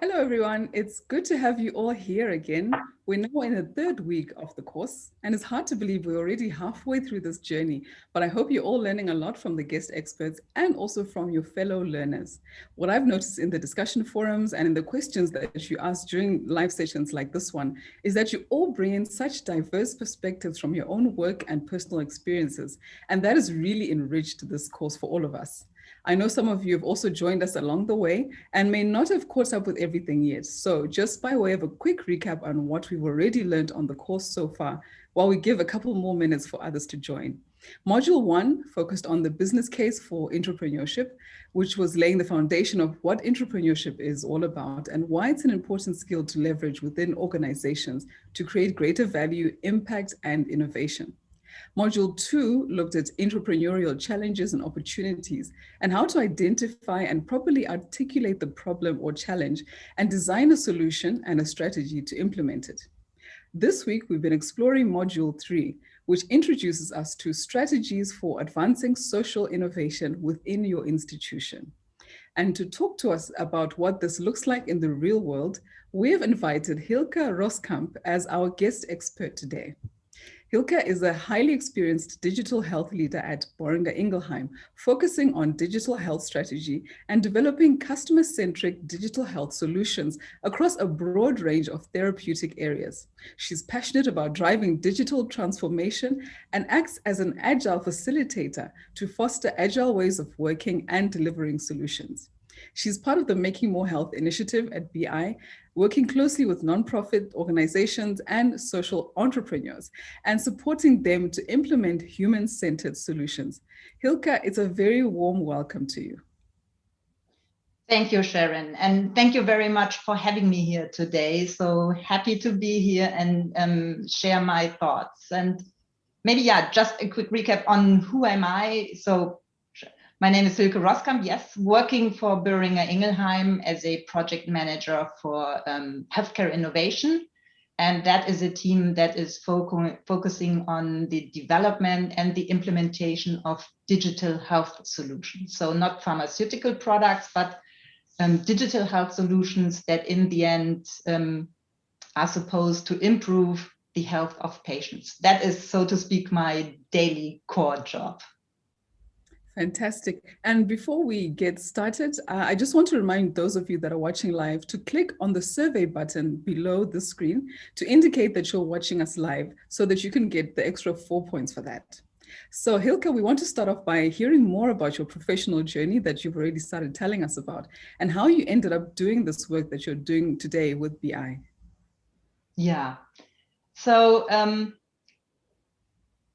Hello, everyone. It's good to have you all here again. We're now in the third week of the course, and it's hard to believe we're already halfway through this journey. But I hope you're all learning a lot from the guest experts and also from your fellow learners. What I've noticed in the discussion forums and in the questions that you ask during live sessions like this one is that you all bring in such diverse perspectives from your own work and personal experiences. And that has really enriched this course for all of us. I know some of you have also joined us along the way and may not have caught up with everything yet. So, just by way of a quick recap on what we've already learned on the course so far, while we give a couple more minutes for others to join. Module 1 focused on the business case for entrepreneurship, which was laying the foundation of what entrepreneurship is all about and why it's an important skill to leverage within organizations to create greater value, impact, and innovation. Module 2 looked at entrepreneurial challenges and opportunities and how to identify and properly articulate the problem or challenge and design a solution and a strategy to implement it. This week, we've been exploring Module 3, which introduces us to strategies for advancing social innovation within your institution. And to talk to us about what this looks like in the real world, we have invited Hilker Roskamp as our guest expert today. Hilke is a highly experienced digital health leader at Boehringer Ingelheim, focusing on digital health strategy and developing customer-centric digital health solutions across a broad range of therapeutic areas. She's passionate about driving digital transformation and acts as an agile facilitator to foster agile ways of working and delivering solutions. She's part of the Making More Health initiative at BI, working closely with nonprofit organizations and social entrepreneurs and supporting them to implement human-centered solutions. Hilke, it's a very warm welcome to you. Thank you, Sharon, and thank you very much for having me here today. So happy to be here and share my thoughts. And maybe, just a quick recap on who am I. So my name is Hilker Roskamp, yes, working for Boehringer Ingelheim as a project manager for healthcare innovation. And that is a team that is focusing on the development and the implementation of digital health solutions. So not pharmaceutical products, but digital health solutions that in the end are supposed to improve the health of patients. That is, so to speak, my daily core job. Fantastic. And before we get started, I just want to remind those of you that are watching live to click on the survey button below the screen to indicate that you're watching us live so that you can get the extra 4 points for that. So Hilke, we want to start off by hearing more about your professional journey that you've already started telling us about and how you ended up doing this work that you're doing today with BI. Yeah. So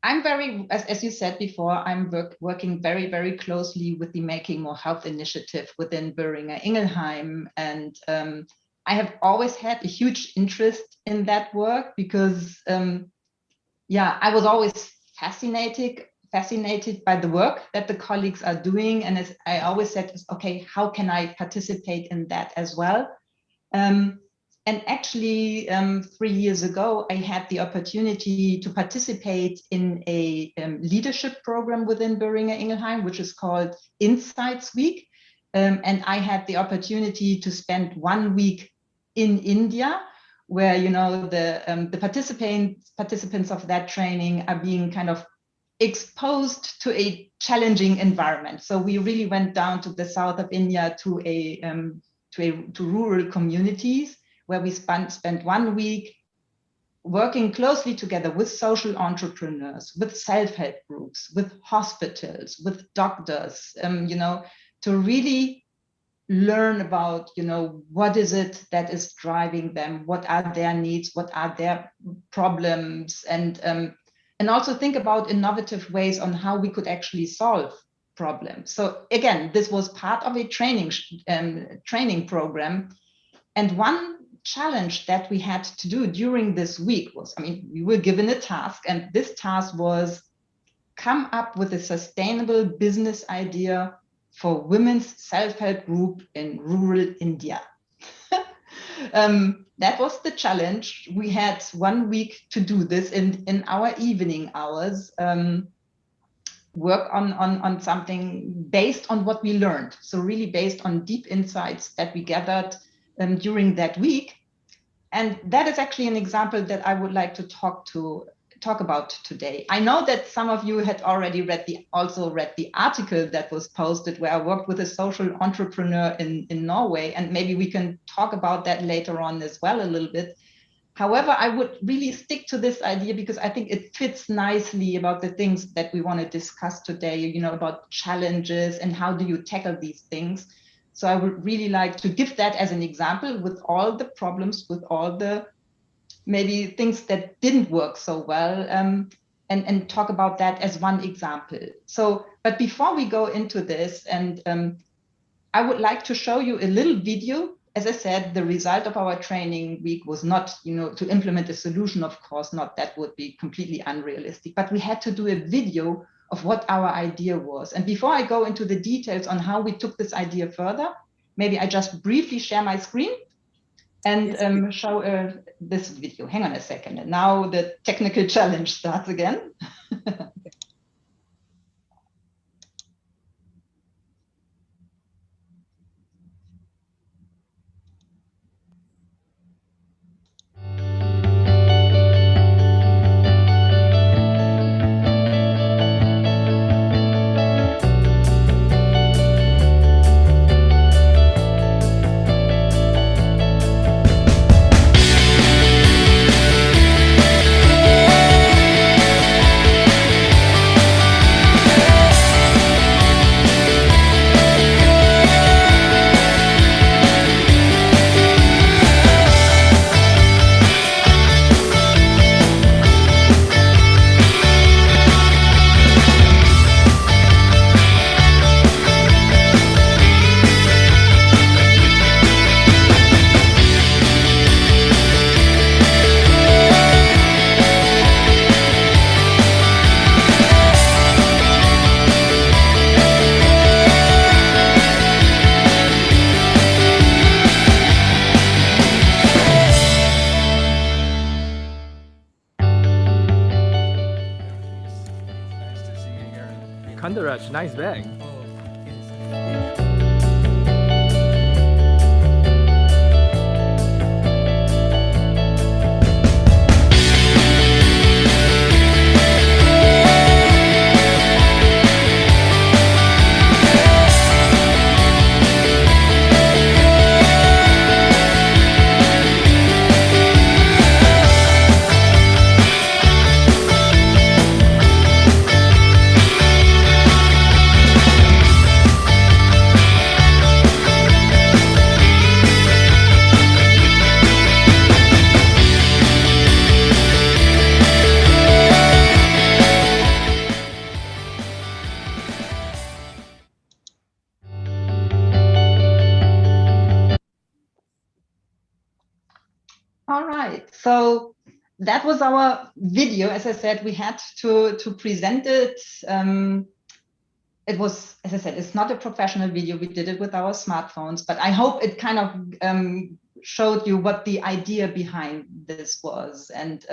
I'm very, as you said before, I'm working very, very closely with the Making More Health initiative within Boehringer Ingelheim. And I have always had a huge interest in that work because, I was always fascinated by the work that the colleagues are doing. And as I always said, okay, how can I participate in that as well? And actually, 3 years ago, I had the opportunity to participate in a leadership program within Boehringer Ingelheim, which is called Insights Week. And I had the opportunity to spend 1 week in India, where the participants of that training are being kind of exposed to a challenging environment. So we really went down to the south of India to rural communities, where we spent 1 week working closely together with social entrepreneurs, with self-help groups, with hospitals, with doctors, to really learn about, what is it that is driving them, what are their needs, what are their problems, and also think about innovative ways on how we could actually solve problems. So again, this was part of a training program. And one challenge that we had to do during this week was, we were given a task, and this task was come up with a sustainable business idea for women's self-help group in rural India. That was the challenge. We had 1 week to do this in our evening hours, work on something based on what we learned. So really based on deep insights that we gathered during that week. And that is actually an example that I would like to talk about today. I know that some of you had already also read the article that was posted where I worked with a social entrepreneur in Norway, and maybe we can talk about that later on as well a little bit. However, I would really stick to this idea because I think it fits nicely about the things that we want to discuss today, about challenges and how do you tackle these things. So I would really like to give that as an example with all the problems, with all the maybe things that didn't work so well, and talk about that as one example. So, but before we go into this, and I would like to show you a little video. As I said, the result of our training week was not, to implement a solution, of course not, that would be completely unrealistic, but we had to do a video of what our idea was. And before I go into the details on how we took this idea further, maybe I just briefly share my screen and show this video. Hang on a second. And now the technical challenge starts again. Kandaraj, nice bag. All right, so that was our video. As I said, we had to present it. It was, as I said, it's not a professional video. We did it with our smartphones, but I hope it kind of showed you what the idea behind this was. And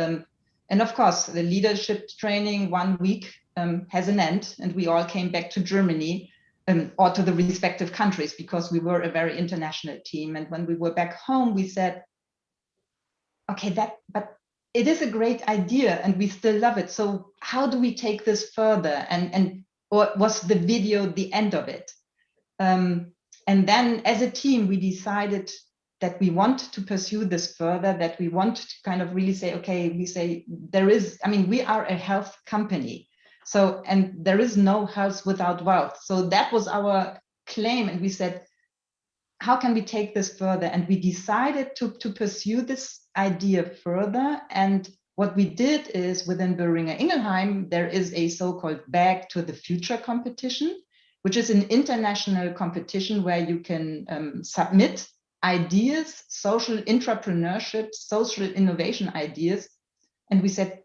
of course, the leadership training 1 week has an end, and we all came back to Germany or to the respective countries because we were a very international team. And when we were back home, we said, okay, but it is a great idea and we still love it. So how do we take this further? Or was the video the end of it? And then as a team, we decided that we want to pursue this further, that we want to kind of really say, okay, we are a health company. So, and there is no health without wealth. So that was our claim. And we said, how can we take this further? And we decided to pursue this idea further. And what we did is within Boehringer Ingelheim, there is a so-called Back to the Future competition, which is an international competition where you can submit ideas, social entrepreneurship, social innovation ideas. And we said,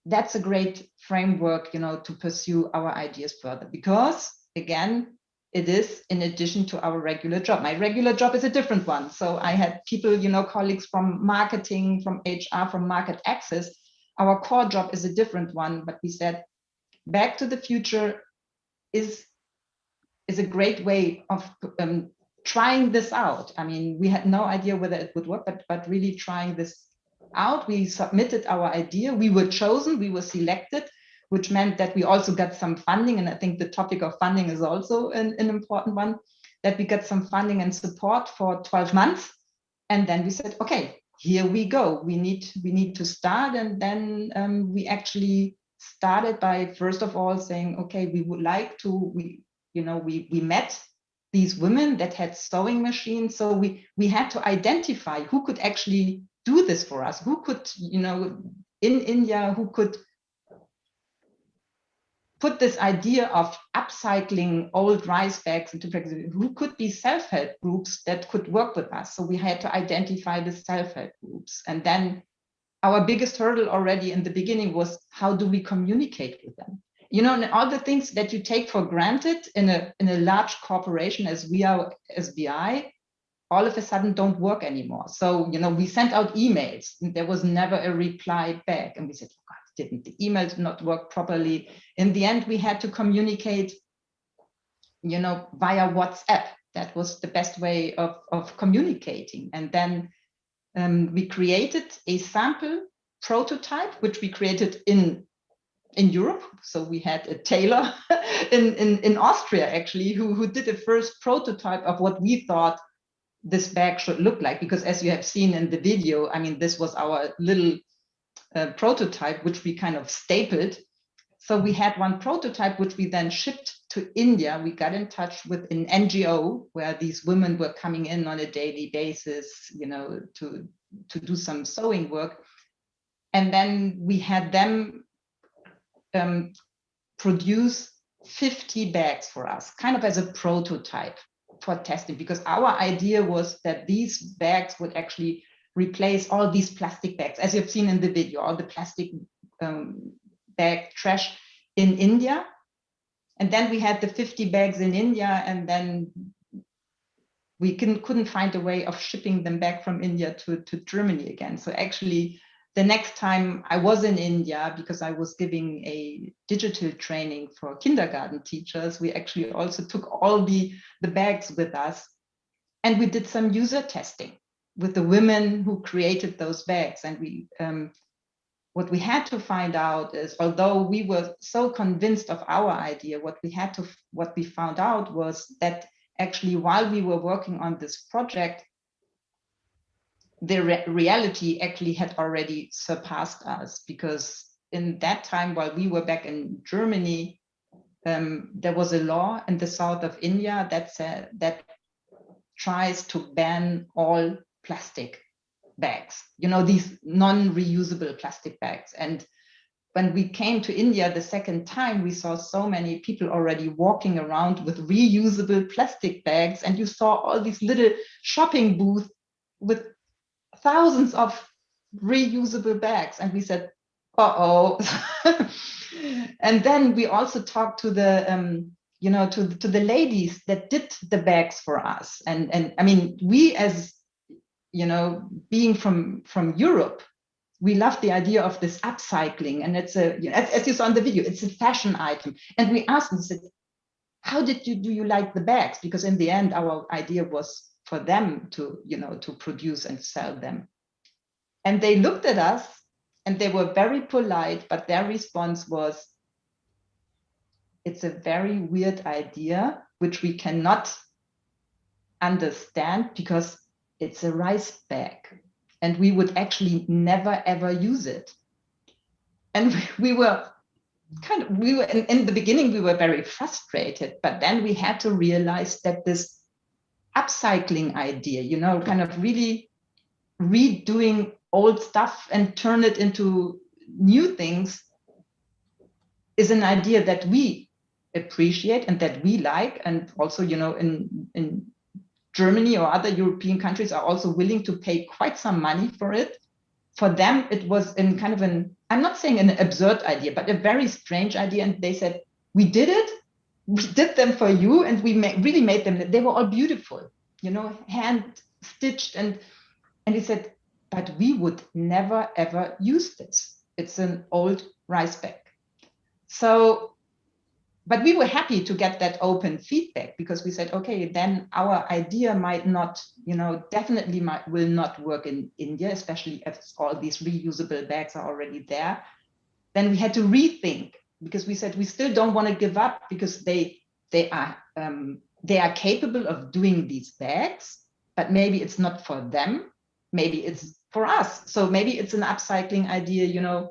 that's a great framework, to pursue our ideas further, because again, it is in addition to our regular job. My regular job is a different one. So I had people, colleagues from marketing, from HR, from market access. Our core job is a different one, but we said Back to the Future is a great way of trying this out. I mean, we had no idea whether it would work, but really trying this out. We submitted our idea. We were chosen, we were selected, which meant that we also got some funding. And I think the topic of funding is also an important one, that we got some funding and support for 12 months. And then we said, okay, here we go. We need to start. And then we actually started by, first of all, saying, okay, we would like to, we met these women that had sewing machines. So we had to identify who could actually do this for us, who could, in India, who could put this idea of upcycling old rice bags into practice, who could be self-help groups that could work with us. So we had to identify the self-help groups. And then our biggest hurdle already in the beginning was, how do we communicate with them? And all the things that you take for granted in a large corporation as we are as BI, all of a sudden don't work anymore. So, we sent out emails and there was never a reply back. And we said, oh God, didn't the emails not work properly? In the end, we had to communicate, via WhatsApp. That was the best way of communicating. And then we created a sample prototype, which we created in Europe. So we had a tailor in Austria, actually, who did the first prototype of what we thought this bag should look like. Because as you have seen in the video, I mean, this was our little prototype, which we kind of stapled. So we had one prototype, which we then shipped to India. We got in touch with an NGO where these women were coming in on a daily basis, to do some sewing work. And then we had them produce 50 bags for us, kind of as a prototype for testing, because our idea was that these bags would actually replace all these plastic bags, as you've seen in the video, all the plastic bag trash in India. And then we had the 50 bags in India, and then we couldn't find a way of shipping them back from India to Germany again. So actually, the next time I was in India, because I was giving a digital training for kindergarten teachers, we actually also took all the bags with us, and we did some user testing with the women who created those bags. And we what we had to find out is, although we were so convinced of our idea, what we found out was that actually, while we were working on this project, the reality actually had already surpassed us, because in that time, while we were back in Germany, there was a law in the south of India that tries to ban all plastic bags, these non-reusable plastic bags. And when we came to India the second time, we saw so many people already walking around with reusable plastic bags, and you saw all these little shopping booths with thousands of reusable bags. And we said, uh-oh. And then we also talked to the to the ladies that did the bags for us. And I mean, we, as being from Europe, we love the idea of this upcycling, and it's as you saw in the video, it's a fashion item. And we asked them, said, how do you like the bags? Because in the end, our idea was for them to produce and sell them. And they looked at us, and they were very polite, but their response was, it's a very weird idea, which we cannot understand because it's a rice bag, and we would actually never ever use it. And we were in the beginning, we were very frustrated, but then we had to realize that this upcycling idea, kind of really redoing old stuff and turn it into new things, is an idea that we appreciate and that we like. And also, in Germany or other European countries are also willing to pay quite some money for it. For them, it was in kind of I'm not saying an absurd idea, but a very strange idea. And they said, we did it, we did them for you, and we really made them. They were all beautiful, hand stitched. And he said, but we would never, ever use this. It's an old rice bag. So but we were happy to get that open feedback, because we said, okay, then our idea might not, definitely will not work in India, especially if all these reusable bags are already there. Then we had to rethink, because we said we still don't want to give up, because they are capable of doing these bags, but maybe it's not for them. Maybe it's for us. So maybe it's an upcycling idea,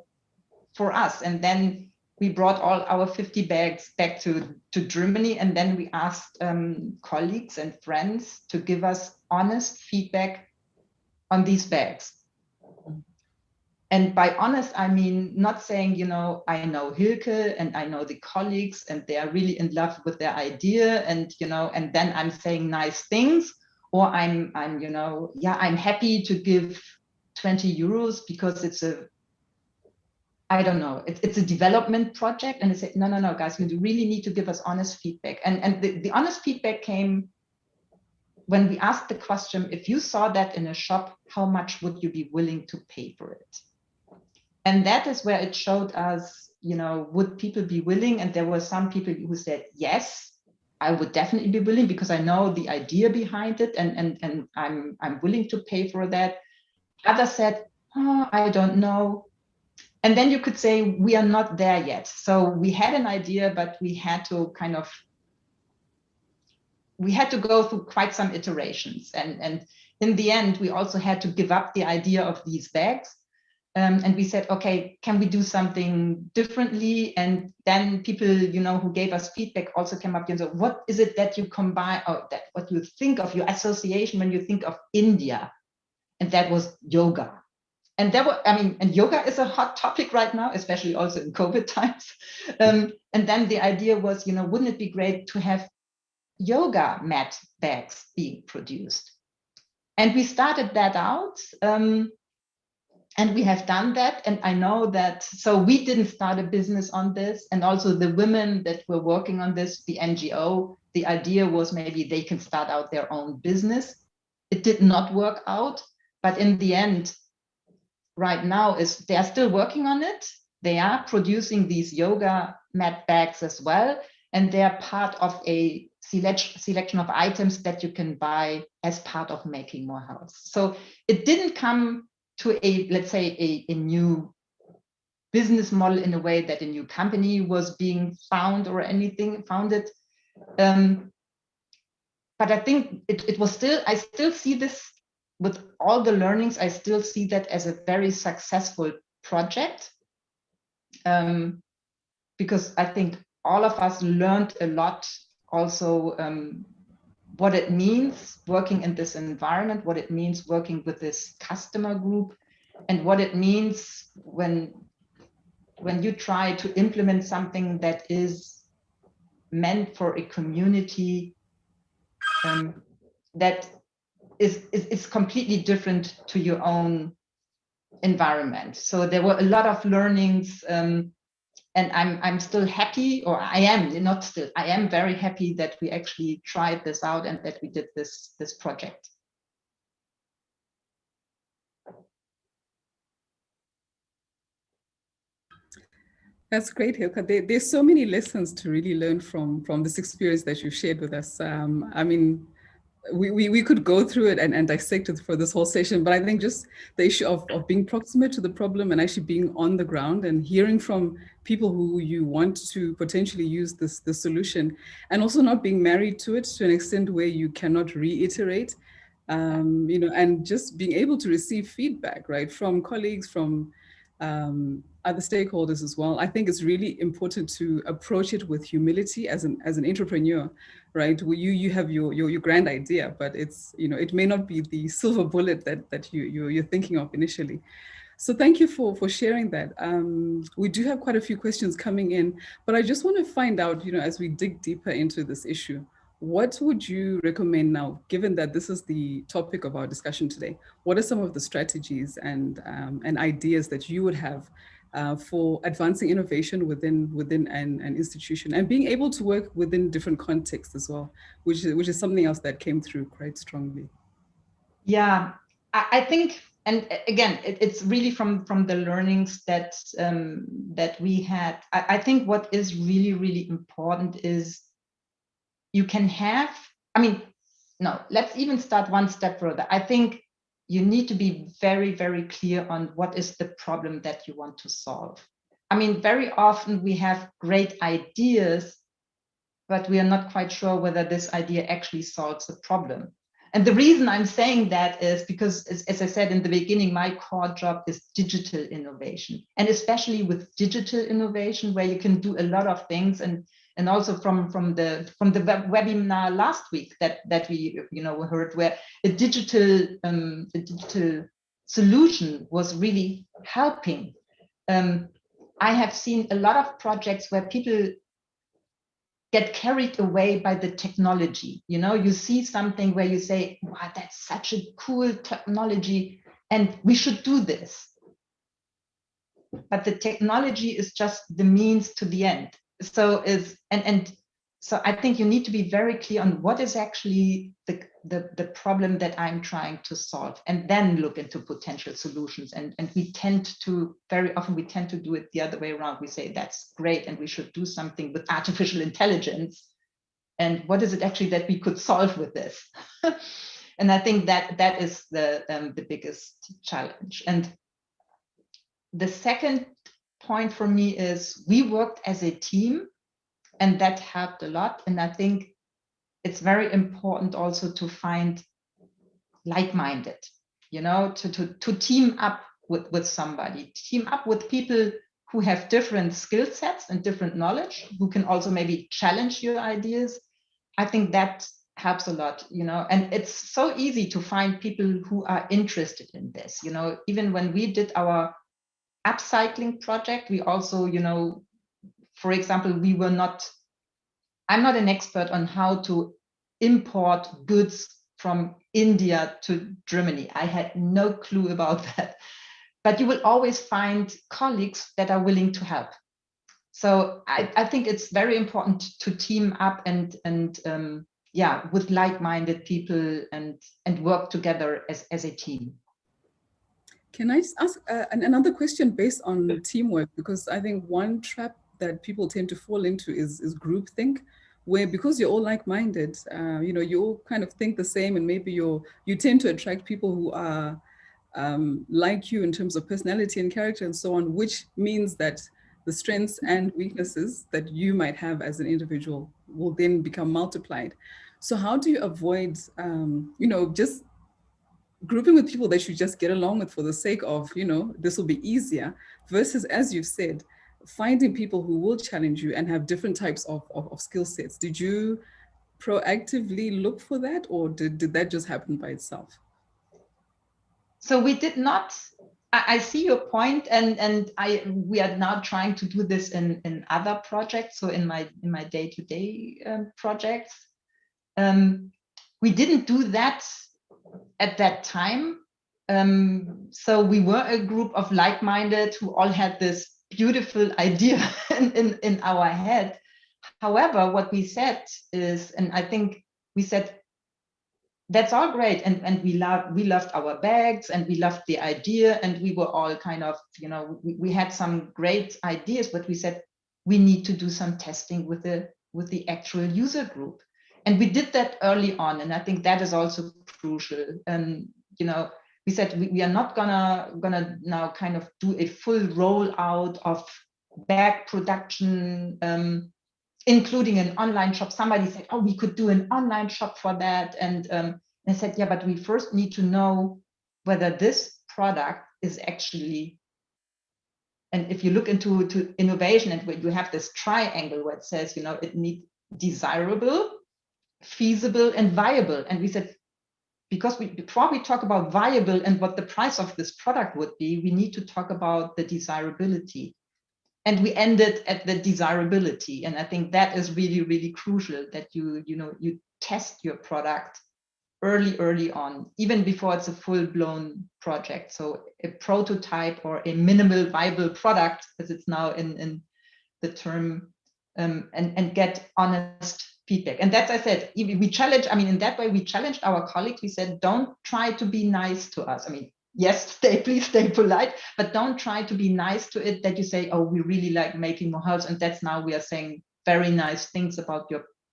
for us. And then we brought all our 50 bags back to Germany, and then we asked colleagues and friends to give us honest feedback on these bags. And by honest, I mean not saying, I know Hilke and I know the colleagues and they are really in love with their idea, and and then I'm saying nice things, or I'm happy to give 20 euros because it's it's a development project. And I said, no, guys, you really need to give us honest feedback. And the honest feedback came when we asked the question, if you saw that in a shop, how much would you be willing to pay for it? And that is where it showed us, would people be willing? And there were some people who said, yes, I would definitely be willing, because I know the idea behind it, and I'm willing to pay for that. Others said, oh, I don't know. And then you could say, we are not there yet. So we had an idea, but we had to go through quite some iterations. And in the end, we also had to give up the idea of these bags. And we said, okay, can we do something differently? And then people, who gave us feedback also came up and said, what is it that you combine, or that what you think of, your association when you think of India? And that was yoga. And and yoga is a hot topic right now, especially also in COVID times. And then the idea was, wouldn't it be great to have yoga mat bags being produced? And we started that out. And we have done that. And I know that, so we didn't start a business on this. And also the women that were working on this, the NGO, the idea was maybe they can start out their own business. It did not work out. But in the end, right now, they are still working on it. They are producing these yoga mat bags as well. And they are part of a selection of items that you can buy as part of Making More House. So it didn't come to let's say a new business model in a way that a new company was being founded. But I think it was still, I still see this with all the learnings, I still see that as a very successful project. Because I think all of us learned a lot also, what it means working in this environment, what it means working with this customer group, and what it means when you try to implement something that is meant for a community that is completely different to your own environment. So there were a lot of learnings, and I'm still happy, or I am very happy that we actually tried this out and that we did this project. That's great, Hilke. There's so many lessons to really learn from this experience that you've shared with us. I mean, we could go through it and dissect it for this whole session, but I think just the issue of being proximate to the problem and actually being on the ground and hearing from people who you want to potentially use this solution, and also not being married to it to an extent where you cannot reiterate, and just being able to receive feedback, right, from colleagues, from other stakeholders as well. I think it's really important to approach it with humility as an entrepreneur, right? Where you have your grand idea, but it's, it may not be the silver bullet that you're thinking of initially. So thank you for sharing that. We do have quite a few questions coming in, but I just want to find out, as we dig deeper into this issue, what would you recommend now, given that this is the topic of our discussion today? What are some of the strategies and ideas that you would have for advancing innovation within an institution and being able to work within different contexts as well, which is something else that came through quite strongly? Yeah, I think again, it's really from the learnings that that we had. I think what is really, really important is you can have, I mean, no, let's even start one step further. I think you need to be very, very clear on what is the problem that you want to solve. I mean, very often we have great ideas, but we are not quite sure whether this idea actually solves the problem. And the reason I'm saying that is because, as I said in the beginning, my core job is digital innovation, and especially with digital innovation, where you can do a lot of things. And also from the webinar last week that we heard, where a digital solution was really helping. I have seen a lot of projects where people get carried away by the technology. You see something where you say, wow, that's such a cool technology and we should do this. But the technology is just the means to the end. So so I think you need to be very clear on what is actually the problem that I'm trying to solve, and then look into potential solutions. And very often we tend to do it the other way around. We say that's great and we should do something with artificial intelligence. And what is it actually that we could solve with this? And I think that is the biggest challenge. And the second point for me is we worked as a team, and that helped a lot. And I think it's very important also to find like-minded, to team up with somebody, team up with people who have different skill sets and different knowledge, who can also maybe challenge your ideas. I think that helps a lot, and it's so easy to find people who are interested in this. Even when we did our upcycling project, we also, for example, I'm not an expert on how to import goods from India to Germany. I had no clue about that. But you will always find colleagues that are willing to help. So I think it's very important to team up and with like-minded people and work together as a team. Can I just ask another question based on teamwork? Because I think one trap that people tend to fall into is groupthink, where because you're all like-minded, you all kind of think the same, and maybe you tend to attract people who are like you in terms of personality and character and so on, which means that the strengths and weaknesses that you might have as an individual will then become multiplied. So how do you avoid, just grouping with people that you just get along with for the sake of, this will be easier, versus, as you've said, finding people who will challenge you and have different types of skill sets? Did you proactively look for that, or did that just happen by itself? So we did not. I see your point, and we are now trying to do this in other projects. So in my day-to-day projects, we didn't do that at that time. So we were a group of like-minded who all had this beautiful idea in our head. However, what we said is, and I think we said, that's all great, and we loved our bags, and we loved the idea, and we were all kind of, we had some great ideas, but we said we need to do some testing with the actual user group. And we did that early on, and I think that is also crucial. We said we are not gonna now kind of do a full rollout of bag production, including an online shop. Somebody said, oh, we could do an online shop for that. And I said, yeah, but we first need to know whether this product is actually, and if you look into innovation, and you have this triangle where it says, it needs desirable, feasible, and viable. And we said, because before we talk about viable and what the price of this product would be, we need to talk about the desirability. And we ended at the desirability. And I think that is really, really crucial, that you test your product early on, even before it's a full-blown project. So a prototype or a minimal viable product, as it's now in the term, and get honest feedback. And that's, I said, we challenge, in that way, we challenged our colleagues. We said, don't try to be nice to us. yes, please stay polite, but don't try to be nice to it, that you say, oh, we really like making more health, and that's now we are saying very nice things about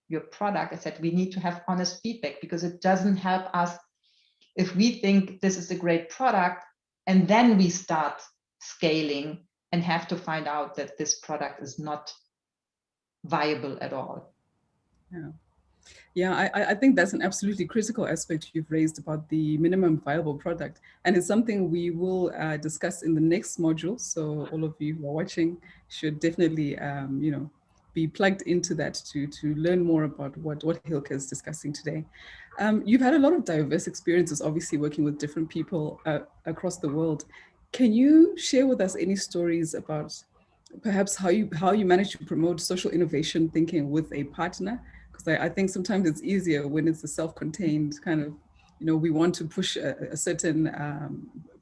your product. I said we need to have honest feedback, because it doesn't help us if we think this is a great product and then we start scaling and have to find out that this product is not viable at all. Yeah. Yeah, I think that's an absolutely critical aspect you've raised about the minimum viable product. And it's something we will discuss in the next module. So all of you who are watching should definitely, be plugged into that to learn more about what Hilke is discussing today. You've had a lot of diverse experiences, obviously working with different people across the world. Can you share with us any stories about perhaps how you manage to promote social innovation thinking with a partner? Because I think sometimes it's easier when it's a self-contained kind of, we want to push a certain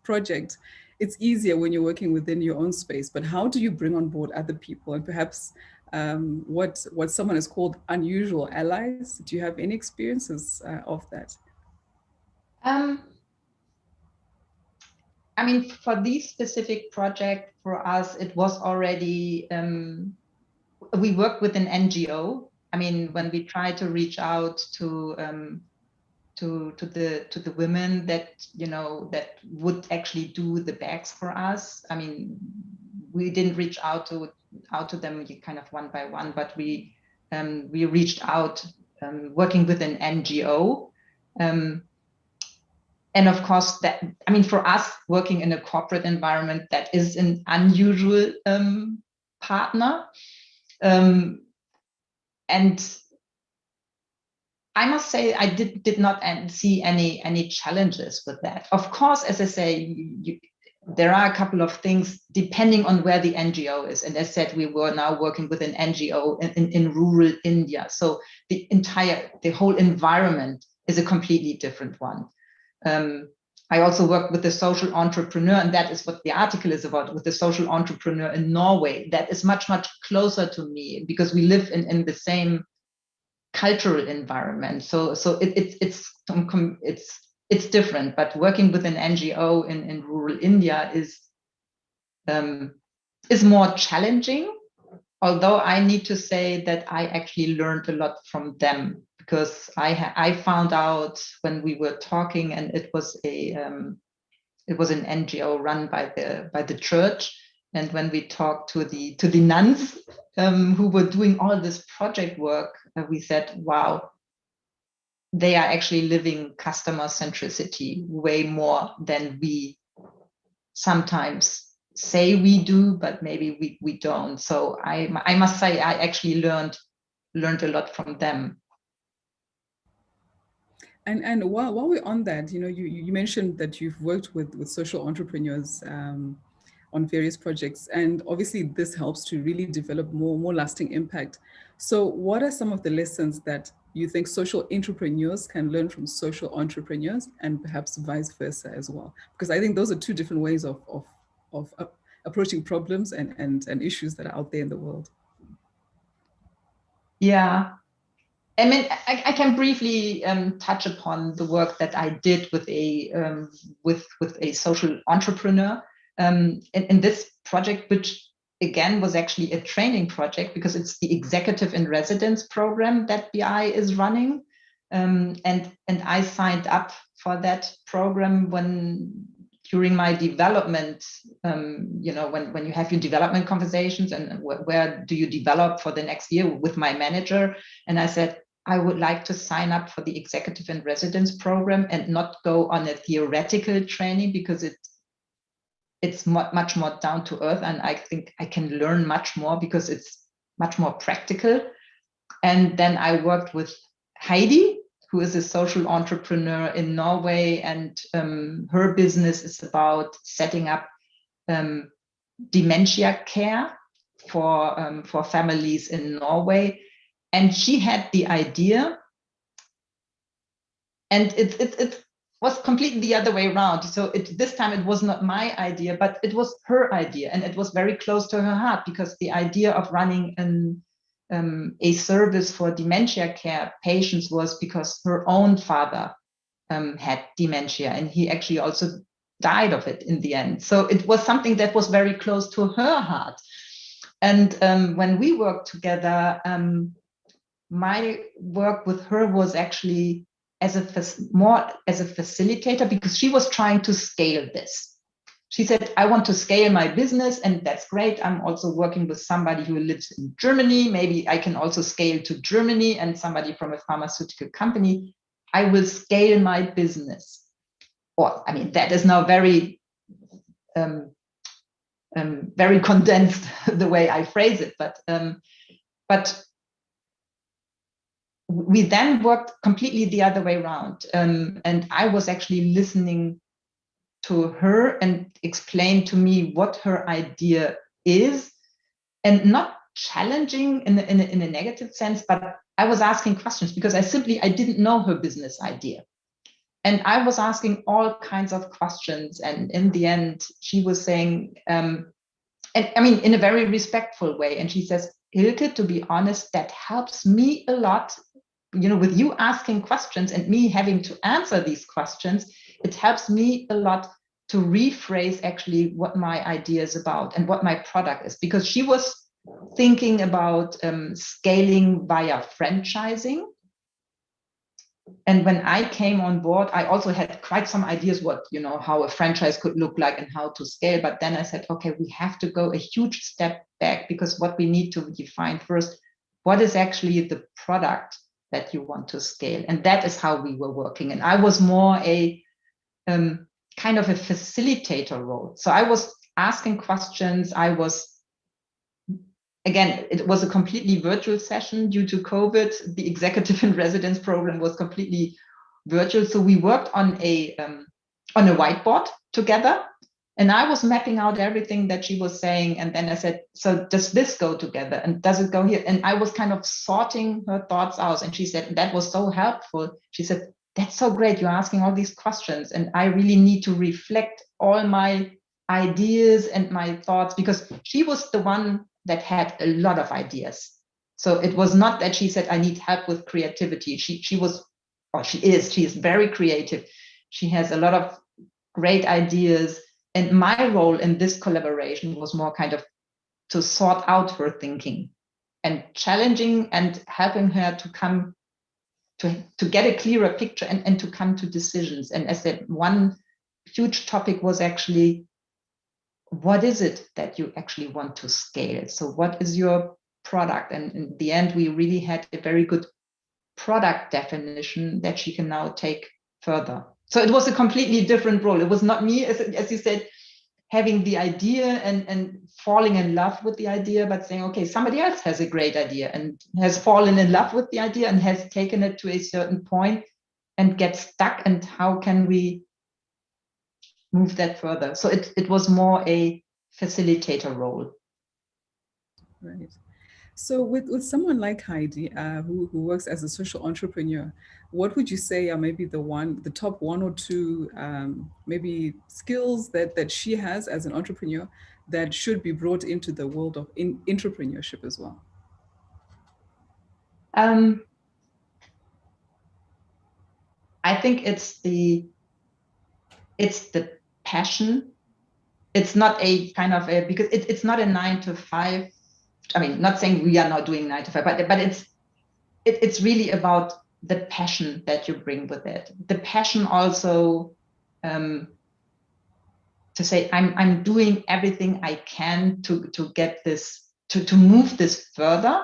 project. It's easier when you're working within your own space, but how do you bring on board other people and perhaps what someone has called unusual allies? Do you have any experiences of that? I mean, for this specific project, for us, it was already, we worked with an NGO. I mean, when we try to reach out to the women that, that would actually do the bags for us. I mean, we didn't reach out to them kind of one by one, but we reached out working with an NGO. And of course, that, I mean, for us working in a corporate environment, that is an unusual partner. And I must say, I did not see any challenges with that. Of course, as I say, there are a couple of things depending on where the NGO is. And as I said, we were now working with an NGO in rural India. So the whole environment is a completely different one. I also worked with the social entrepreneur, and that is what the article is about, with the social entrepreneur in Norway. That is much, much closer to me because we live in the same cultural environment. So it's different, but working with an NGO in rural India is more challenging. Although I need to say that I actually learned a lot from them, because I found out when we were talking, and it was an NGO run by the church, and when we talked to the nuns who were doing all this project work, we said, wow, they are actually living customer centricity way more than we sometimes say we do, but maybe we don't. So I must say I actually learned a lot from them. And while we're on that, you mentioned that you've worked with social entrepreneurs on various projects, and obviously this helps to really develop more lasting impact. So what are some of the lessons that you think social entrepreneurs can learn from social entrepreneurs, and perhaps vice versa as well? Because I think those are two different ways of approaching problems and issues that are out there in the world. Yeah. I mean, I can briefly touch upon the work that I did with a social entrepreneur in this project, which again was actually a training project, because it's the executive in residence program that BI is running, and I signed up for that program during my development, when you have your development conversations and where do you develop for the next year with my manager. And I said, I would like to sign up for the executive in residence program and not go on a theoretical training, because it's much more down to earth. And I think I can learn much more because it's much more practical. And then I worked with Heidi, who is a social entrepreneur in Norway, and her business is about setting up dementia care for families in Norway. And she had the idea, and it was completely the other way around. So this time it was not my idea, but it was her idea, and it was very close to her heart, because the idea of running a service for dementia care patients was because her own father had dementia, and he actually also died of it in the end. So it was something that was very close to her heart. And when we worked together, my work with her was actually more as a facilitator, because she was trying to scale this. She said, I want to scale my business, and that's great. I'm also working with somebody who lives in Germany. Maybe I can also scale to Germany, and somebody from a pharmaceutical company. I will scale my business. Or, I mean, that is now very, very condensed the way I phrase it, but we then worked completely the other way around. And I was actually listening to her and explained to me what her idea is, and not challenging in a negative sense, but I was asking questions because I didn't know her business idea. And I was asking all kinds of questions. And in the end, she was saying, and I mean, in a very respectful way. And she says, Hilke, to be honest, that helps me a lot. You know, with you asking questions and me having to answer these questions, it helps me a lot to rephrase actually what my idea is about and what my product is. Because she was thinking about scaling via franchising. And when I came on board, I also had quite some ideas how a franchise could look like and how to scale. But then I said, okay, we have to go a huge step back, because what we need to define first, what is actually the product that you want to scale? And that is how we were working. And I was more a kind of a facilitator role. So I was asking questions. Again, it was a completely virtual session due to COVID. The executive in residence program was completely virtual. So we worked on a whiteboard together, and I was mapping out everything that she was saying. And then I said, so does this go together? And does it go here? And I was kind of sorting her thoughts out. And she said, that was so helpful. She said, that's so great. You're asking all these questions. And I really need to reflect all my ideas and my thoughts, because she was the one that had a lot of ideas. So it was not that she said, I need help with creativity. She is very creative. She has a lot of great ideas. And my role in this collaboration was more kind of to sort out her thinking and challenging and helping her to come to get a clearer picture and to come to decisions. And as I said, one huge topic was actually, what is it that you actually want to scale? So what is your product? And in the end, we really had a very good product definition that she can now take further. So it was a completely different role. It was not me, as you said, having the idea and falling in love with the idea, but saying, okay, somebody else has a great idea and has fallen in love with the idea and has taken it to a certain point and get stuck. And how can we move that further? So it was more a facilitator role. Right. So with someone like Heidi, who works as a social entrepreneur, what would you say are maybe the top one or two maybe skills that she has as an entrepreneur that should be brought into the world of entrepreneurship as well? I think it's the passion. It's not a kind of because it's not a 9 to 5. I mean, not saying we are not doing 9 to 5, but it's really about the passion that you bring with it. The passion also to say, I'm doing everything I can to get this, to move this further.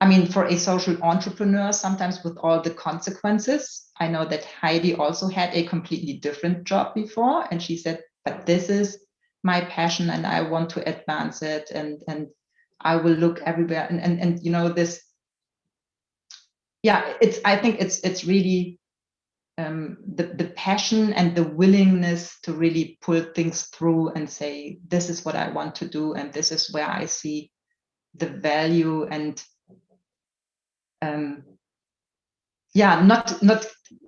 I mean, for a social entrepreneur, sometimes with all the consequences, I know that Heidi also had a completely different job before. And she said, but this is my passion and I want to advance it. And I will look everywhere. And this, yeah, I think it's really the passion and the willingness to really pull things through and say, this is what I want to do. And this is where I see the value, and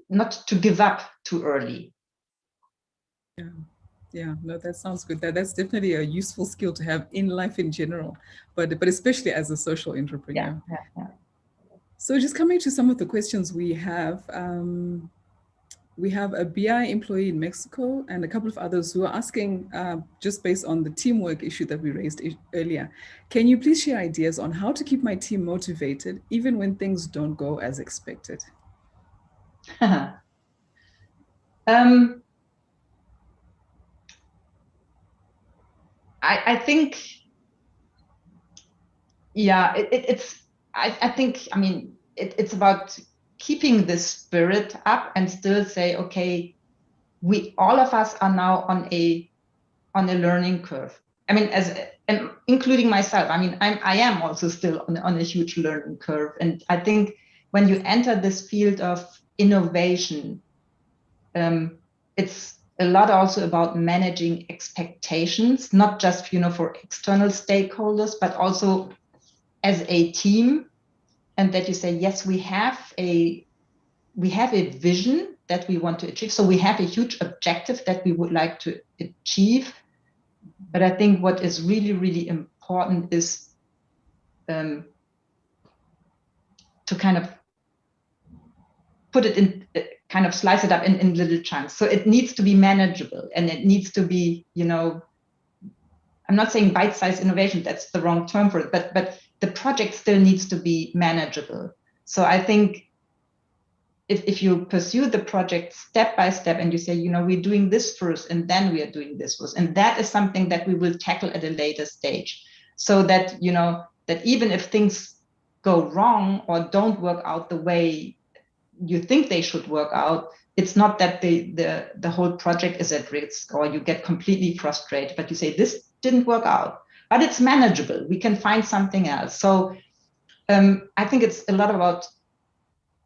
not to give up too early. Yeah, no, that sounds good. That's definitely a useful skill to have in life in general, but especially as a social entrepreneur. Yeah. So just coming to some of the questions we have, We have a BI employee in Mexico and a couple of others who are asking, just based on the teamwork issue that we raised earlier, can you please share ideas on how to keep my team motivated even when things don't go as expected? I think, yeah, I think, I mean, it's about keeping the spirit up and still say, okay, all of us are now on a learning curve. I mean, and including myself, I mean, I am also still on a huge learning curve. And I think when you enter this field of innovation, it's a lot also about managing expectations, not just, for external stakeholders, but also as a team. And that you say, yes, we have a vision that we want to achieve. So we have a huge objective that we would like to achieve. But I think what is really, really important is to kind of put it in, kind of slice it up in little chunks. So it needs to be manageable, and it needs to be, I'm not saying bite-sized innovation, that's the wrong term for it, but the project still needs to be manageable. So I think if you pursue the project step by step and you say, we're doing this first and then we are doing this first, and that is something that we will tackle at a later stage, so that, that even if things go wrong or don't work out the way you think they should work out, it's not that the whole project is at risk or you get completely frustrated, but you say, this didn't work out, but it's manageable. We can find something else. So I think it's a lot about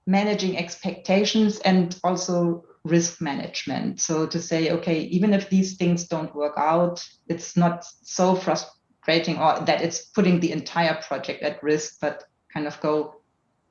managing expectations and also risk management. So to say, okay, even if these things don't work out, it's not so frustrating or that it's putting the entire project at risk, but kind of go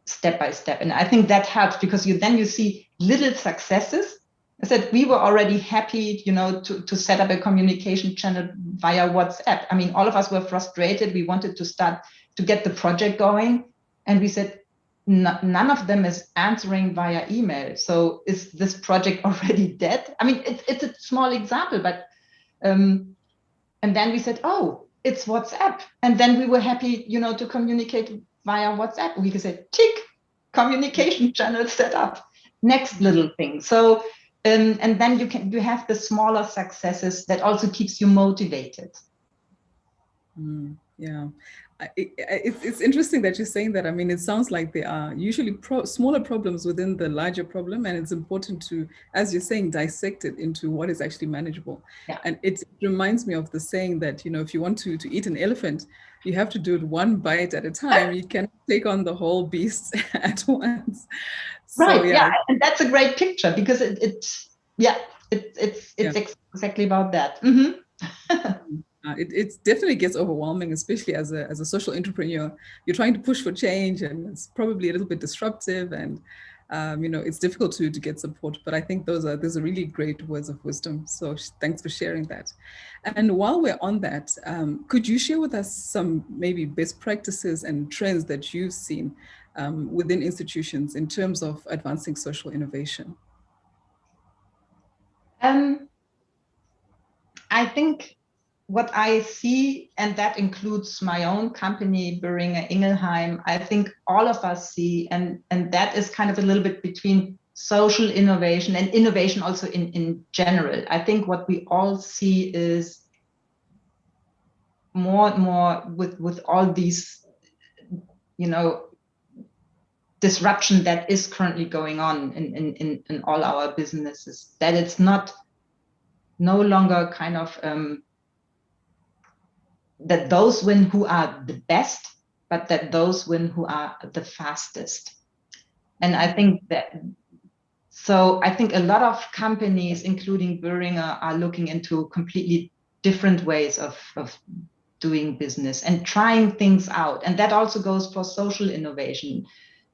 step by step. And I think that helps, because you see little successes. I said we were already happy, to set up a communication channel via WhatsApp. I mean, all of us were frustrated. We wanted to start to get the project going. And we said, none of them is answering via email. So is this project already dead? I mean, it's a small example, but and then we said, oh, it's WhatsApp. And then we were happy, to communicate via WhatsApp. We could say, tick, communication channel set up. Next little thing. So and then you have the smaller successes that also keeps you motivated. Yeah. It's interesting that you're saying that. I mean, it sounds like there are usually smaller problems within the larger problem, and it's important to, as you're saying, dissect it into what is actually manageable. Yeah. And it reminds me of the saying that, if you want to eat an elephant, you have to do it one bite at a time. You can't take on the whole beast at once. Right. So, yeah, and that's a great picture, because it's exactly about that. It definitely gets overwhelming, especially as a social entrepreneur. You're trying to push for change, and it's probably a little bit disruptive, and it's difficult to get support. But I think those are really great words of wisdom. So thanks for sharing that. And while we're on that, could you share with us some maybe best practices and trends that you've seen within institutions in terms of advancing social innovation? I think what I see, and that includes my own company, Boehringer Ingelheim, I think all of us see, and that is kind of a little bit between social innovation and innovation also in general. I think what we all see is more and more with all these, disruption that is currently going on in all our businesses, that it's no longer kind of that those win who are the best, but that those win who are the fastest. And I think a lot of companies, including Boehringer, are looking into completely different ways of doing business and trying things out. And that also goes for social innovation.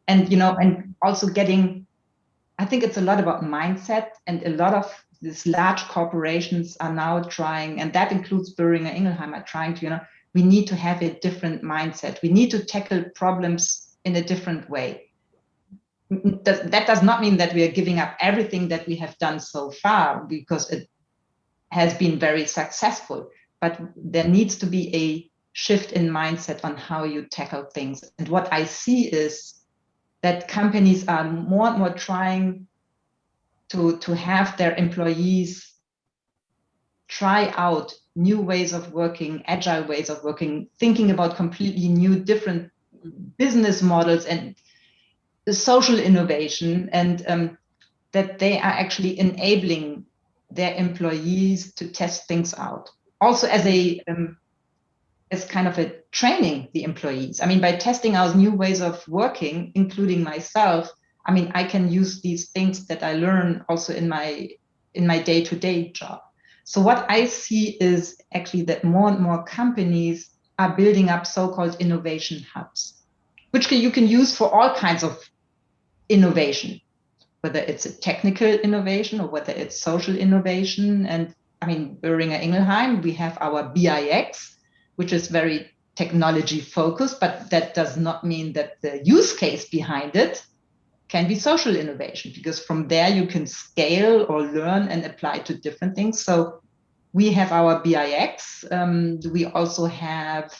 And, and also I think it's a lot about mindset, and a lot of these large corporations are now trying, and that includes Boehringer Ingelheim, are trying to, we need to have a different mindset. We need to tackle problems in a different way. that does not mean that we are giving up everything that we have done so far, because it has been very successful. But there needs to be a shift in mindset on how you tackle things. And what I see is that companies are more and more trying to have their employees try out new ways of working, agile ways of working, thinking about completely new, different business models and social innovation, and that they are actually enabling their employees to test things out. Also as kind of a training the employees. I mean, by testing out new ways of working, including myself, I mean, I can use these things that I learn also in my day-to-day job. So what I see is actually that more and more companies are building up so-called innovation hubs, which you can use for all kinds of innovation, whether it's a technical innovation or whether it's social innovation. And I mean, Boehringer Ingelheim, we have our BIX, which is very technology focused, but that does not mean that the use case behind it can be social innovation, because from there you can scale or learn and apply to different things. So we have our BIX. We also have,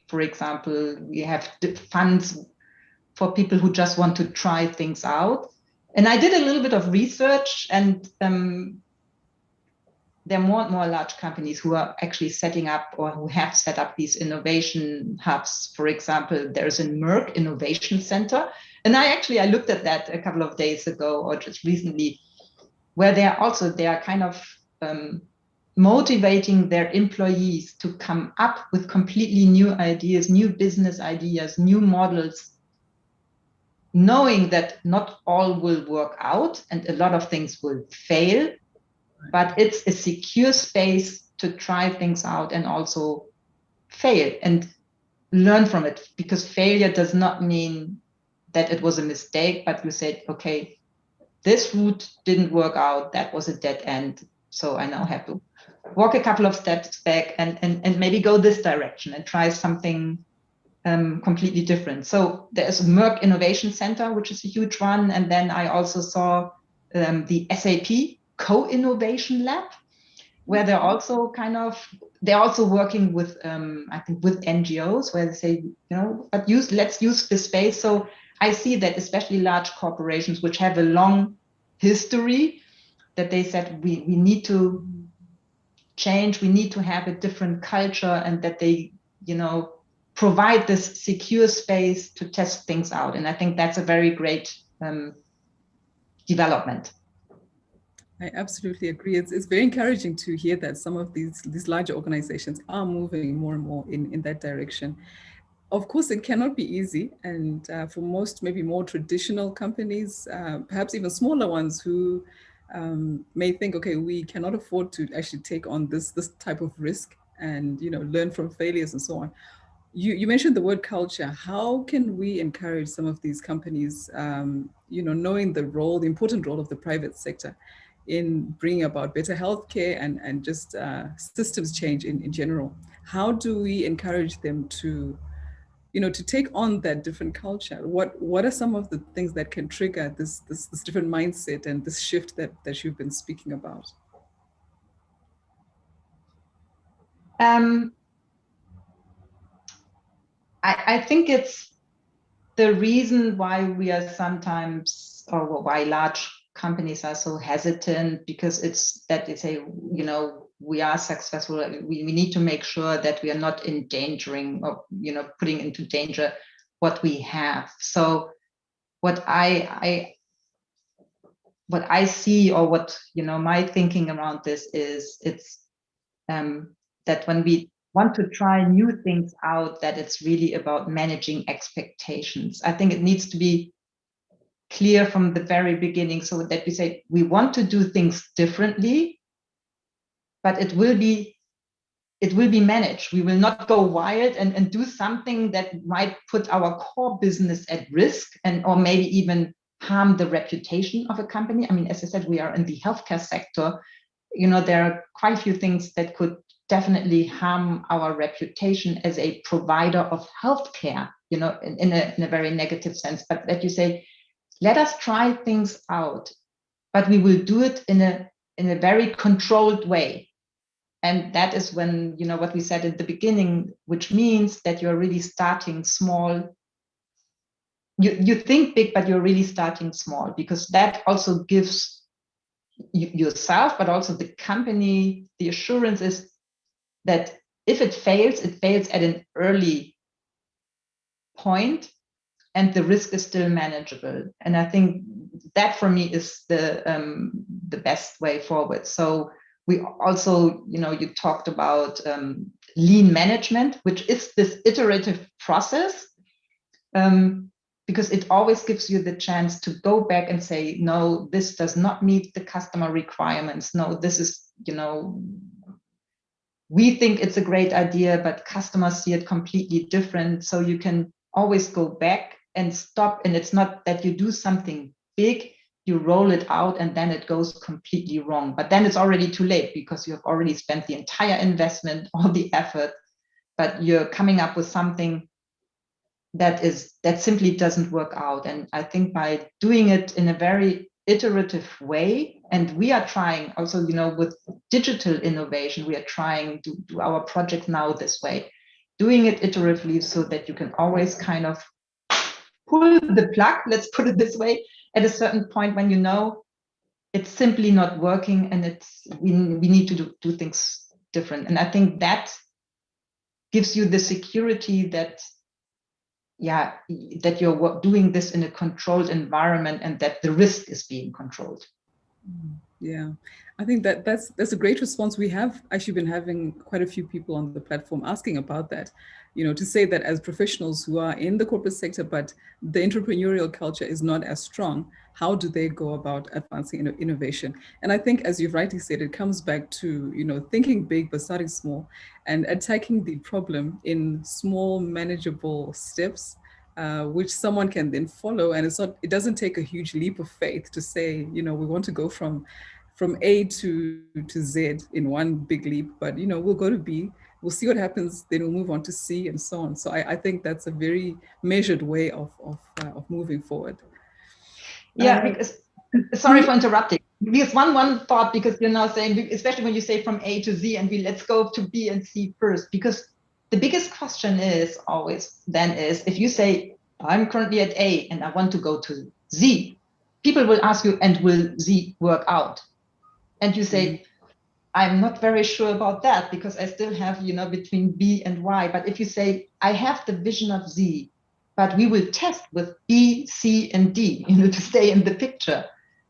for example, we have funds for people who just want to try things out. And I did a little bit of research, and there are more and more large companies who are actually setting up or who have set up these innovation hubs. For example, there's a Merck Innovation Center. And I looked at that a couple of days ago or just recently, where they are kind of motivating their employees to come up with completely new ideas, new business ideas, new models, knowing that not all will work out and a lot of things will fail, but it's a secure space to try things out and also fail and learn from it, because failure does not mean that it was a mistake, but you said, okay, this route didn't work out, that was a dead end, so I now have to walk a couple of steps back and maybe go this direction and try something completely different. So there's Merck Innovation Center, which is a huge one. And then I also saw the SAP Co-Innovation Lab, where they're also working with, I think, with NGOs, where they say, but let's use this space. So I see that especially large corporations, which have a long history, that they said we need to change, we need to have a different culture, and that they, provide this secure space to test things out. And I think that's a very great development. I absolutely agree. It's very encouraging to hear that some of these larger organizations are moving more and more in that direction. Of course, it cannot be easy. And for most, maybe more traditional companies, perhaps even smaller ones who may think, okay, we cannot afford to actually take on this type of risk and, learn from failures and so on. You mentioned the word culture. How can we encourage some of these companies, knowing the important role of the private sector in bringing about better healthcare and just systems change in general? How do we encourage them to, to take on that different culture? What are some of the things that can trigger this different mindset and this shift that you've been speaking about? I think it's the reason why we are sometimes, or why large companies are so hesitant, because it's that they say, we are successful. We need to make sure that we are not endangering or, putting into danger what we have. So what I see, or what, my thinking around this is, it's that when we want to try new things out, that it's really about managing expectations. I think it needs to be clear from the very beginning, so that we say we want to do things differently, but it will be managed. We will not go wild and do something that might put our core business at risk, or maybe even harm the reputation of a company. I mean, as I said, we are in the healthcare sector. There are quite a few things that could definitely harm our reputation as a provider of healthcare, in a very negative sense. But that you say, let us try things out, but we will do it in a very controlled way. And that is when, what we said at the beginning, which means that you're really starting small. You think big, but you're really starting small, because that also gives yourself, but also the company, the assurance is that if it fails at an early point, and the risk is still manageable. And I think that for me is the best way forward. So we also, you talked about lean management, which is this iterative process, because it always gives you the chance to go back and say, no, this does not meet the customer requirements. No, this is, we think it's a great idea, but customers see it completely different. So you can always go back and stop. And it's not that you do something big, you roll it out and then it goes completely wrong. But then it's already too late, because you have already spent the entire investment, all the effort, but you're coming up with something that simply doesn't work out. And I think by doing it in a very iterative way, and we are trying also, with digital innovation, we are trying to do our project now this way, doing it iteratively, so that you can always kind of pull the plug, let's put it this way, at a certain point when it's simply not working, and we need to do things different. And I think that gives you the security that you're doing this in a controlled environment, and that the risk is being controlled. Yeah, I think that's a great response. We have actually been having quite a few people on the platform asking about that, to say that as professionals who are in the corporate sector, but the entrepreneurial culture is not as strong, how do they go about advancing innovation? And I think, as you've rightly said, it comes back to, thinking big, but starting small, and attacking the problem in small, manageable steps, which someone can then follow. And it doesn't take a huge leap of faith to say, we want to go from A to Z in one big leap, but we'll go to B, we'll see what happens, then we'll move on to C, and so on. So I think that's a very measured way of moving forward. Yeah, because, sorry for interrupting. Because one thought, because you're now saying, especially when you say from A to Z, and let's go to B and C first, because the biggest question is always then is, if you say, I'm currently at A and I want to go to Z, people will ask you, and will Z work out? And you say, I'm not very sure about that, because I still have, between B and Y. But if you say, I have the vision of Z, but we will test with B, C, and D, to stay in the picture,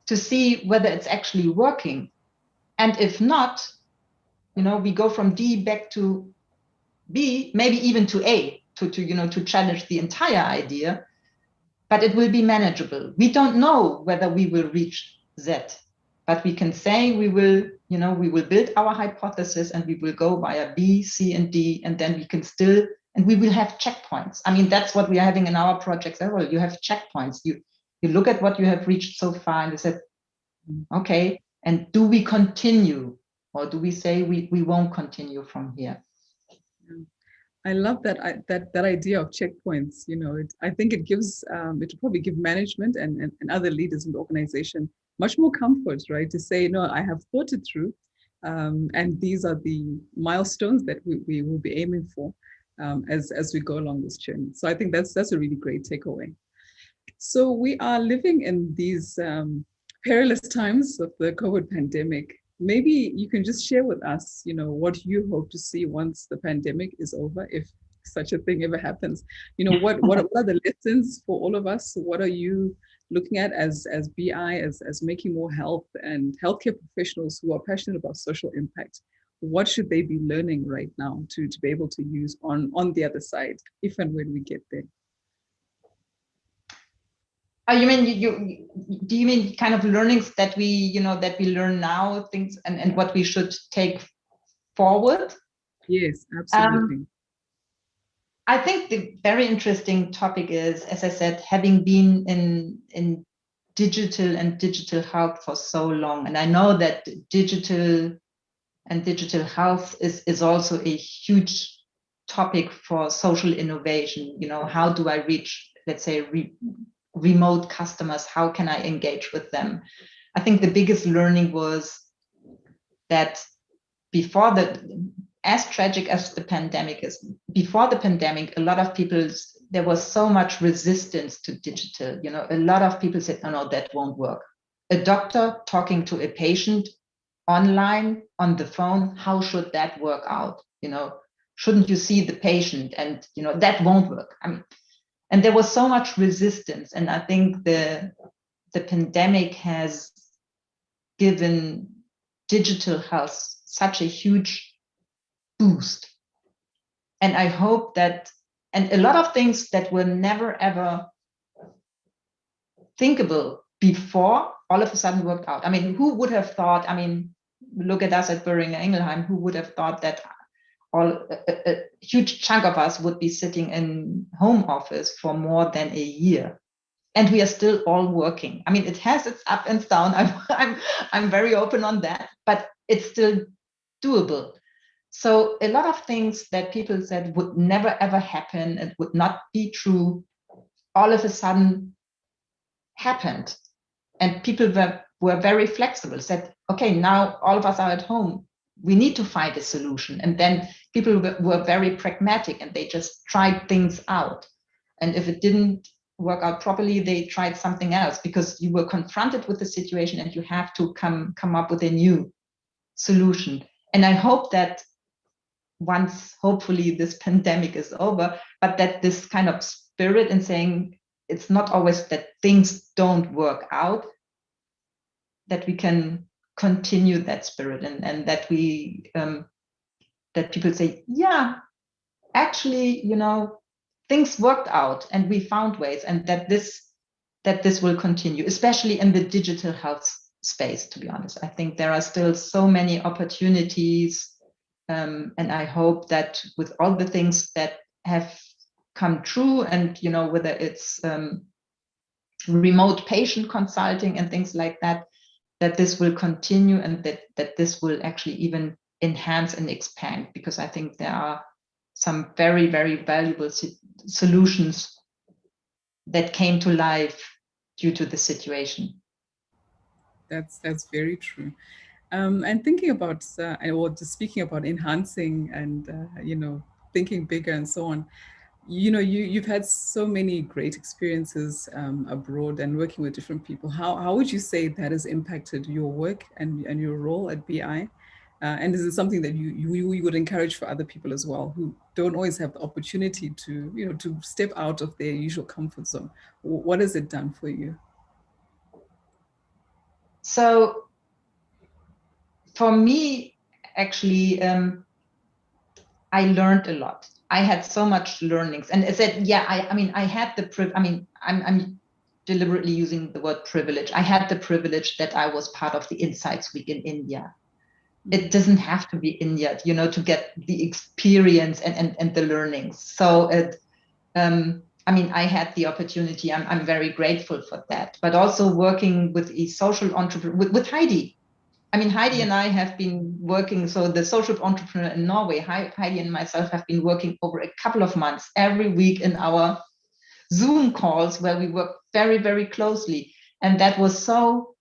to see whether it's actually working. And if not, we go from D back to B, maybe even to A, to challenge the entire idea, but it will be manageable. We don't know whether we will reach Z, but we can say we will build our hypothesis, and we will go via B, C, and D, and then we can and we will have checkpoints. I mean, that's what we are having in our projects as well. You have checkpoints. You look at what you have reached so far, and you said, okay, and do we continue, or do we say we won't continue from here? I love that idea of checkpoints. I think it gives it will probably give management and other leaders in the organization much more comfort, right? To say, no, I have thought it through, and these are the milestones that we will be aiming for as we go along this journey. So I think that's a really great takeaway. So we are living in these perilous times of the COVID pandemic. Maybe you can just share with us, what you hope to see once the pandemic is over, if such a thing ever happens. What are the lessons for all of us? What are you looking at as BI, as making more health and healthcare professionals who are passionate about social impact? What should they be learning right now to be able to use on the other side, if and when we get there? You mean do you mean kind of learnings that we learn now, things and what we should take forward? Yes, absolutely. I think the very interesting topic is, as I said, having been in digital and digital health for so long, and I know that digital and digital health is also a huge topic for social innovation. How do I reach, let's say, remote customers, how can I engage with them? I think the biggest learning was that as tragic as the pandemic is, before the pandemic, a lot of people, there was so much resistance to digital. A lot of people said, oh, no, that won't work. A doctor talking to a patient online on the phone, how should that work out? Shouldn't you see the patient? And that won't work. And there was so much resistance. And I think the pandemic has given digital health such a huge boost. And I hope that, and a lot of things that were never ever thinkable before, all of a sudden worked out. Who would have thought, look at us at Boehringer Ingelheim, who would have thought that a huge chunk of us would be sitting in home office for more than a year, and we are still all working. It has its up and down. I'm very open on that, but it's still doable. So a lot of things that people said would never ever happen and would not be true, all of a sudden happened, and people were very flexible. Said, okay, now all of us are at home. We need to find a solution. And then people were very pragmatic, and they just tried things out. And if it didn't work out properly, they tried something else, because you were confronted with the situation and you have to come up with a new solution. And I hope that once, hopefully, this pandemic is over, but that this kind of spirit in saying it's not always that things don't work out, that we can continue that spirit, and that we that people say, yeah, actually, things worked out and we found ways, and that this will continue, especially in the digital health space. To be honest, I think there are still so many opportunities, and I hope that with all the things that have come true, and whether it's remote patient consulting and things like that, that this will continue, and that this will actually even enhance and expand, because I think there are some very, very valuable solutions that came to life due to the situation. That's very true. And thinking about, or just speaking about enhancing and, thinking bigger and so on, you've had so many great experiences abroad and working with different people. How would you say that has impacted your work and your role at BI? And is it something that you would encourage for other people as well, who don't always have the opportunity to, to step out of their usual comfort zone? What has it done for you? So for me, actually, I learned a lot. I had so much learnings, and I said, yeah, I had the I'm deliberately using the word privilege. I had the privilege that I was part of the Insights Week in India. It doesn't have to be India, to get the experience and the learnings. So I had the opportunity. I'm very grateful for that. But also working with a social entrepreneur, with Heidi. Heidi and I have been working, so the social entrepreneur in Norway, Heidi and myself have been working over a couple of months every week in our Zoom calls, where we work very, very closely. And that was so,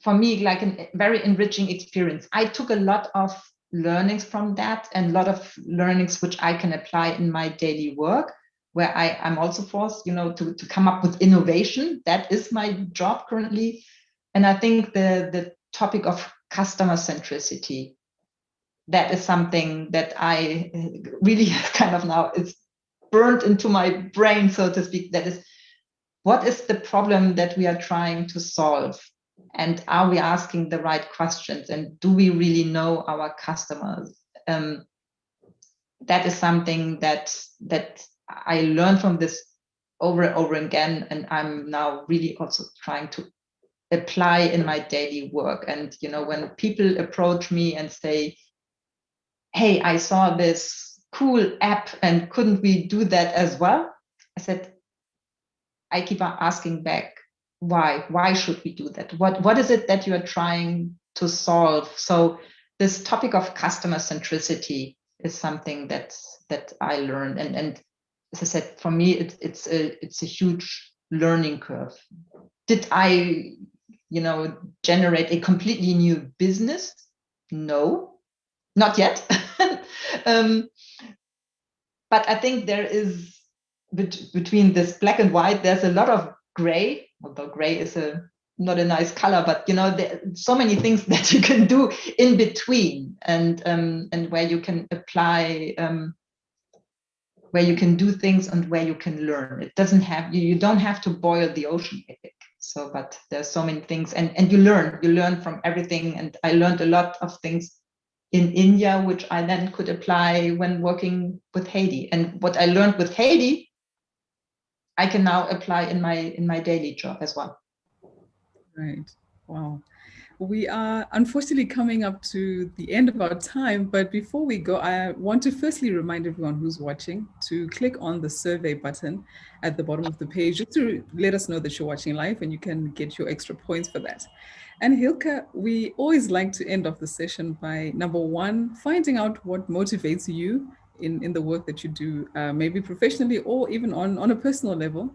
for me, like a very enriching experience. I took a lot of learnings from that, and a lot of learnings which I can apply in my daily work, where I'm also forced, to come up with innovation. That is my job currently. And I think the topic of customer centricity, that is something that I really kind of now, it's burned into my brain, so to speak. That is, what is the problem that we are trying to solve? And are we asking the right questions? And do we really know our customers? That is something that I learned from this over and over again. And I'm now really also trying to apply in my daily work. And when people approach me and say, hey, I saw this cool app, and couldn't we do that as well? I said, I keep on asking back, why should we do that? What is it that you are trying to solve? So this topic of customer centricity is something that I learned, and as I said, for me it's a huge learning curve. Did I, generate a completely new business? No, not yet. But I think there is between this black and white, there's a lot of gray, although gray is not a nice color, but there are so many things that you can do in between, and where you can apply, where you can do things and where you can learn. It doesn't have, you don't have to boil the ocean, I think. So, but there's so many things, and you learn from everything. And I learned a lot of things in India, which I then could apply when working with Haiti. And what I learned with Haiti, I can now apply in my daily job as well. Right. Wow. We are unfortunately coming up to the end of our time, but before we go, I want to firstly remind everyone who's watching to click on the survey button at the bottom of the page just to let us know that you're watching live, and you can get your extra points for that. And Hilke, we always like to end off the session by, number one, finding out what motivates you in the work that you do, maybe professionally or even on a personal level.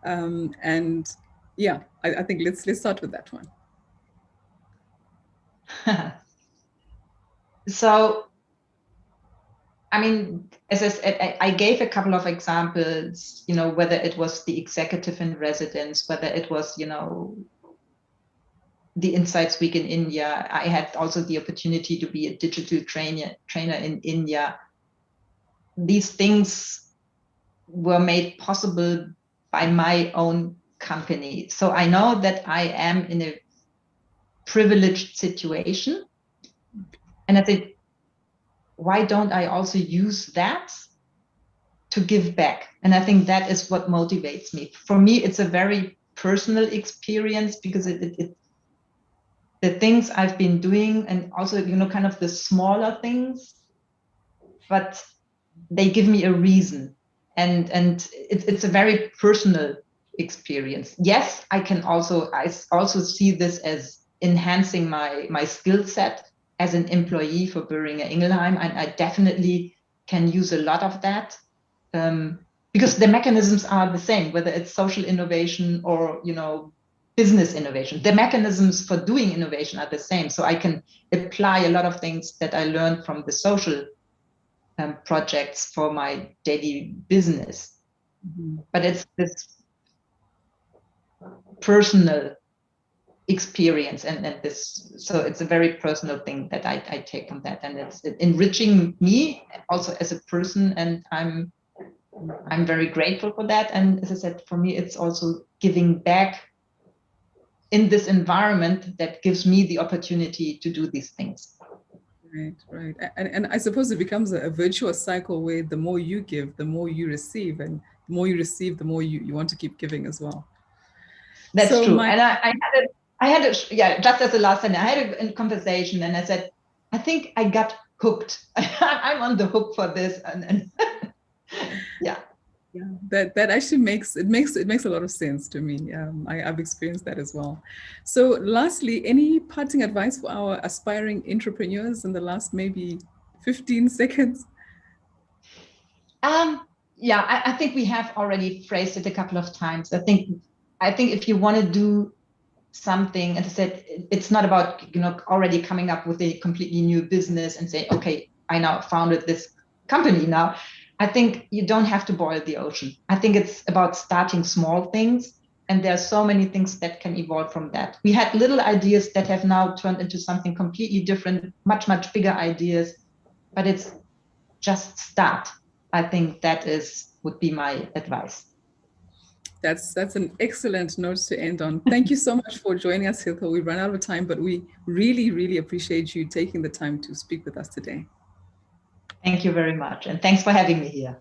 And yeah, I think let's start with that one. So, I mean, as I said, I gave a couple of examples, whether it was the executive in residence, whether it was, the Insights Week in India. I had also the opportunity to be a digital trainer in India. These things were made possible by my own company. So I know that I am in a privileged situation. And I think, why don't I also use that to give back? And I think that is what motivates me. For me, it's a very personal experience, because the things I've been doing, and also, kind of the smaller things, but they give me a reason. And it's a very personal experience. Yes, I also see this as enhancing my skill set as an employee for Boehringer Ingelheim, and I definitely can use a lot of that, because the mechanisms are the same, whether it's social innovation or business innovation. The mechanisms for doing innovation are the same, so I can apply a lot of things that I learned from the social projects for my daily business. Mm-hmm. But it's this personal experience, and this, so it's a very personal thing that I take from that, and it's enriching me also as a person, and I'm very grateful for that. And as I said, for me, it's also giving back in this environment that gives me the opportunity to do these things. Right. And I suppose it becomes a virtuous cycle where the more you give, the more you receive, and the more you receive, the more you want to keep giving as well. That's true. And I had just as a last sentence, I had a conversation, and I said, I think I got hooked. I'm on the hook for this. And yeah. Yeah, that actually makes a lot of sense to me. I've experienced that as well. So lastly, any parting advice for our aspiring entrepreneurs in the last maybe 15 seconds? Yeah, I think we have already phrased it a couple of times. I think if you want to do something, as I said, it's not about already coming up with a completely new business and say, okay, I now founded this company now. I think you don't have to boil the ocean. I think it's about starting small things, and there are so many things that can evolve from that. We had little ideas that have now turned into something completely different, much bigger ideas, but it's just start. I think that would be my advice. That's an excellent note to end on. Thank you so much for joining us, Hilke. We ran out of time, but we really, really appreciate you taking the time to speak with us today. Thank you very much. And thanks for having me here.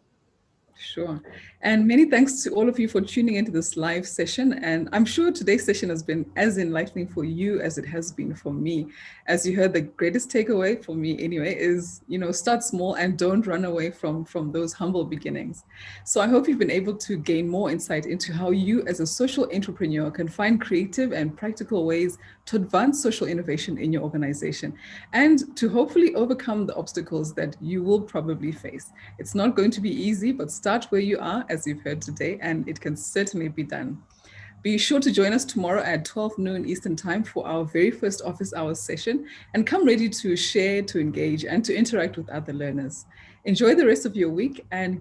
Sure. And many thanks to all of you for tuning into this live session. And I'm sure today's session has been as enlightening for you as it has been for me. As you heard, the greatest takeaway for me anyway is, start small and don't run away from those humble beginnings. So I hope you've been able to gain more insight into how you as a social entrepreneur can find creative and practical ways to advance social innovation in your organization, and to hopefully overcome the obstacles that you will probably face. It's not going to be easy, but start where you are, as you've heard today, and it can certainly be done. Be sure to join us tomorrow at 12 noon Eastern Time for our very first office hours session, and come ready to share, to engage, and to interact with other learners. Enjoy the rest of your week and